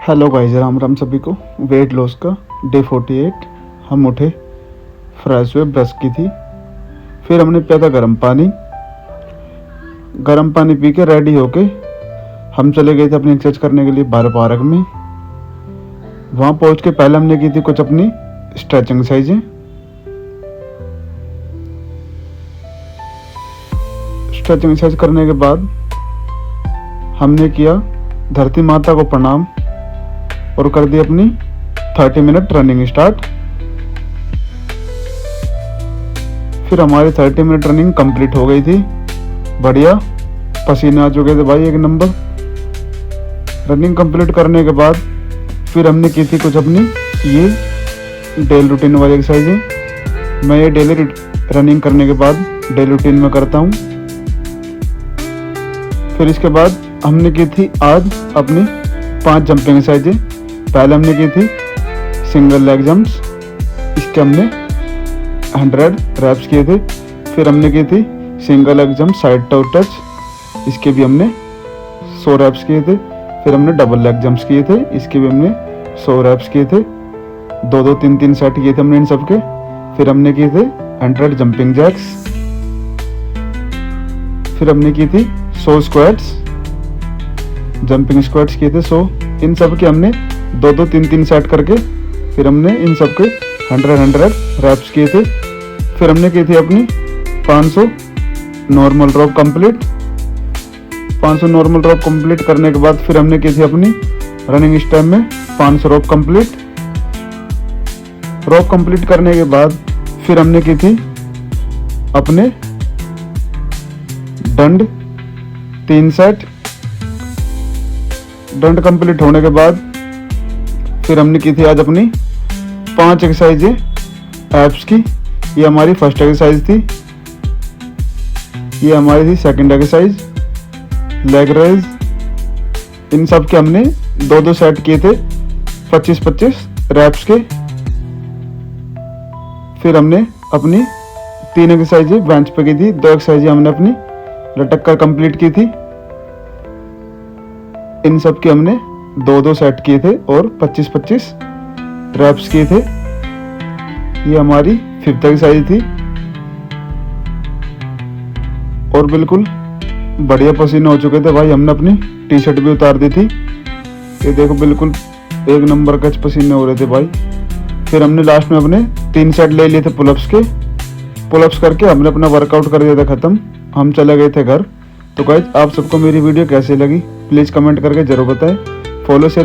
Hello guys, Ram Ram सभी को। Weight loss का डे 48। हम उठे, फ्रेश हुए, ब्रश की थी, फिर हमने पिया था गर्म पानी। गर्म पानी पी के रेडी होके हम चले गए थे अपनी एक्सरसाइज करने के लिए बाहर पार्क में। वहाँ पहुँच के पहले हमने की थी कुछ अपनी स्ट्रेचिंग एक्सरसाइजें। स्ट्रेचिंग एक्सरसाइज करने के बाद हमने किया धरती माता को प्रणाम और कर दी अपनी 30 मिनट रनिंग स्टार्ट। फिर हमारी 30 मिनट रनिंग कंप्लीट हो गई थी। बढ़िया पसीने आ चुके थे भाई, एक नंबर। रनिंग कंप्लीट करने के बाद फिर हमने की थी कुछ अपनी ये डेली रूटीन वाली एक्सरसाइजें। मैं ये डेली रनिंग करने के बाद डेली रूटीन में करता हूँ। फिर इसके बाद हमने की थी आज अपनी 5 जंपिंग एक्सरसाइजें। पहले हमने की थी सिंगल लेग जंप्स, इसके हमने 100 रैप्स किए थे। फिर हमने की थी single leg jump side to touch, इसके भी हमने 100 रैप्स किए थे। फिर हमने डबल लेग जंप्स किए थे, इसके भी हमने 100 रैप्स किए थे। 2-2, 3-3 सेट किए थे हमने इन सबके। फिर हमने किए थे 100 जंपिंग जैक्स। फिर हमने की थी 100 स्क्वाट्स, जंपिंग स्क्वाट्स किए थे 100। इन सब के हमने 2-2, 3-3 सेट करके फिर हमने इन सब के 100 रैप्स किए थे। फिर हमने की थी अपनी 500 नॉर्मल रॉप कंप्लीट। 500 नॉर्मल रॉप कंप्लीट करने के बाद फिर हमने की थी अपनी रनिंग स्टेप में 500 रॉप कंप्लीट। रॉप कंप्लीट करने के बाद फिर हमने की थी अपने डंड 3 सेट। डंड कंप्लीट होने के बाद फिर हमने की थी आज अपनी 5 एक्सरसाइजें एब्स की। ये हमारी फर्स्ट एक्सरसाइज थी, ये हमारी थी सेकंड एक्सरसाइज लेग रेज। इन सब के हमने 2-2 सेट किए थे 25-25 रैप्स के। फिर हमने अपनी 3 एक्सरसाइजें बेंच पे की थी। 2 एक्सरसाइजें हमने अपनी लटक कर कंप्लीट की थी। इन सब के हमने 2-2 सेट किए थे और 25-25 रैप्स किए थे। ये हमारी 5th एक्सरसाइज थी और बिल्कुल बढ़िया पसीने हो चुके थे भाई। हमने अपनी टी शर्ट भी उतार दी थी, ये देखो बिल्कुल एक नंबर कच पसीने हो रहे थे भाई। फिर हमने लास्ट में अपने 3 सेट ले लिए थे पुलअप्स के। पुलअप्स करके हमने अपना वर्कआउट कर दिया था ख़त्म। हम चले गए थे घर। तो गाइस, आप सबको मेरी वीडियो कैसी लगी प्लीज़ कमेंट करके ज़रूर बताएं। Follow share